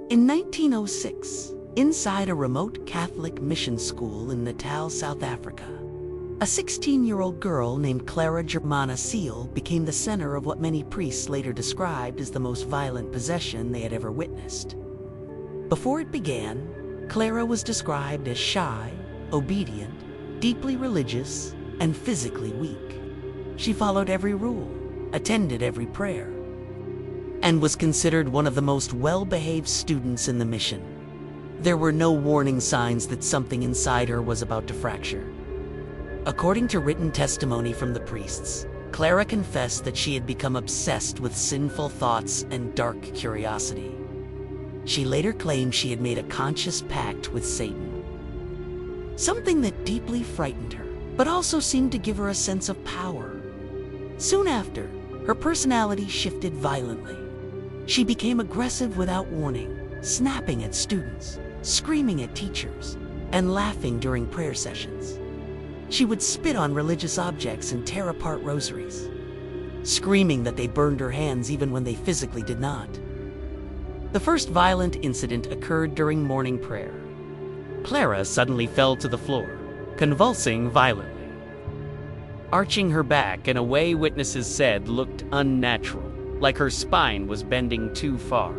In 1906, inside a remote Catholic mission school in Natal, South Africa, a 16-year-old girl named Clara Cele became the center of what many priests later described as the most violent possession they had ever witnessed. Before it began, Clara was described as shy, obedient, deeply religious, and physically weak. She followed every rule, attended every prayer, and was considered one of the most well-behaved students in the mission. There were no warning signs that something inside her was about to fracture. According to written testimony from the priests, Clara confessed that she had become obsessed with sinful thoughts and dark curiosity. She later claimed she had made a conscious pact with Satan, something that deeply frightened her, but also seemed to give her a sense of power. Soon after, her personality shifted violently. She became aggressive without warning, snapping at students, screaming at teachers, and laughing during prayer sessions. She would spit on religious objects and tear apart rosaries, screaming that they burned her hands even when they physically did not. The first violent incident occurred during morning prayer. Clara suddenly fell to the floor, convulsing violently, arching her back in a way witnesses said looked unnatural, like her spine was bending too far.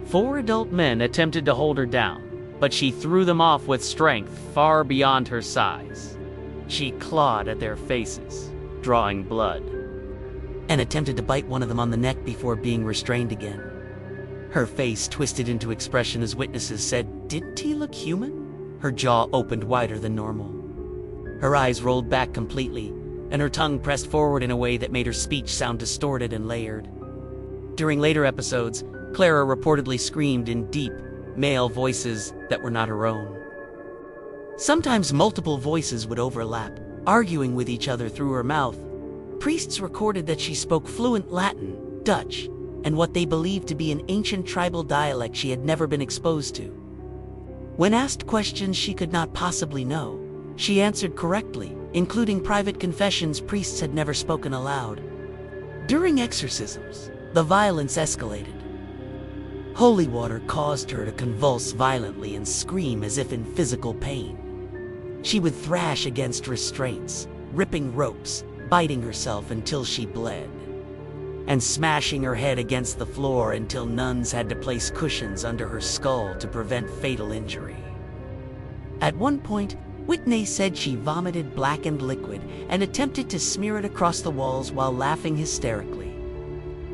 4 adult men attempted to hold her down, but she threw them off with strength far beyond her size. She clawed at their faces, drawing blood, and attempted to bite one of them on the neck before being restrained again. Her face twisted into expression as witnesses said, "Didn't he look human?" Her jaw opened wider than normal. Her eyes rolled back completely, and her tongue pressed forward in a way that made her speech sound distorted and layered. During later episodes, Clara reportedly screamed in deep, male voices that were not her own. Sometimes multiple voices would overlap, arguing with each other through her mouth. Priests recorded that she spoke fluent Latin, Dutch, and what they believed to be an ancient tribal dialect she had never been exposed to. When asked questions she could not possibly know, she answered correctly, including private confessions priests had never spoken aloud. During exorcisms, the violence escalated. Holy water caused her to convulse violently and scream as if in physical pain. She would thrash against restraints, ripping ropes, biting herself until she bled, and smashing her head against the floor until nuns had to place cushions under her skull to prevent fatal injury. At one point, Whitney said she vomited blackened liquid and attempted to smear it across the walls while laughing hysterically.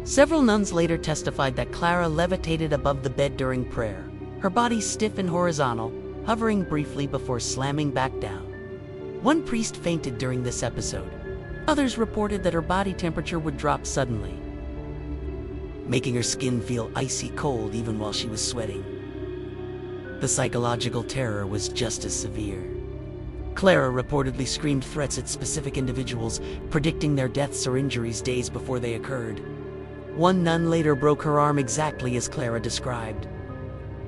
Several nuns later testified that Clara levitated above the bed during prayer, her body stiff and horizontal, hovering briefly before slamming back down. One priest fainted during this episode. Others reported that her body temperature would drop suddenly, making her skin feel icy cold even while she was sweating. The psychological terror was just as severe. Clara reportedly screamed threats at specific individuals, predicting their deaths or injuries days before they occurred. One nun later broke her arm exactly as Clara described.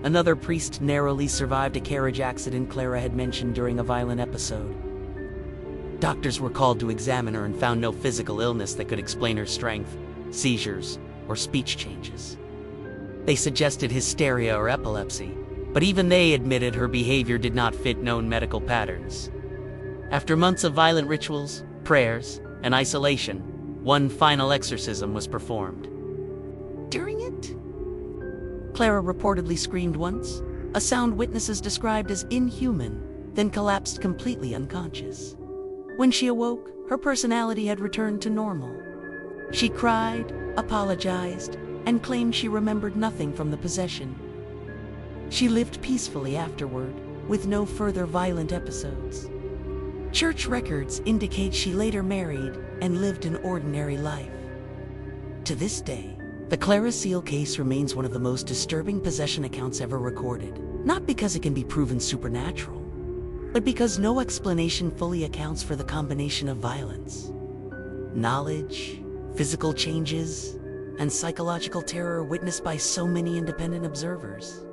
Another priest narrowly survived a carriage accident Clara had mentioned during a violent episode. Doctors were called to examine her and found no physical illness that could explain her strength, seizures, or speech changes. They suggested hysteria or epilepsy, but even they admitted her behavior did not fit known medical patterns. After months of violent rituals, prayers, and isolation, one final exorcism was performed. During it, Clara reportedly screamed once, a sound witnesses described as inhuman, then collapsed completely unconscious. When she awoke, her personality had returned to normal. She cried, apologized, and claimed she remembered nothing from the possession. She lived peacefully afterward, with no further violent episodes. Church records indicate she later married and lived an ordinary life. To this day, the Clara Cele case remains one of the most disturbing possession accounts ever recorded, not because it can be proven supernatural, but because no explanation fully accounts for the combination of violence, knowledge, physical changes, and psychological terror witnessed by so many independent observers.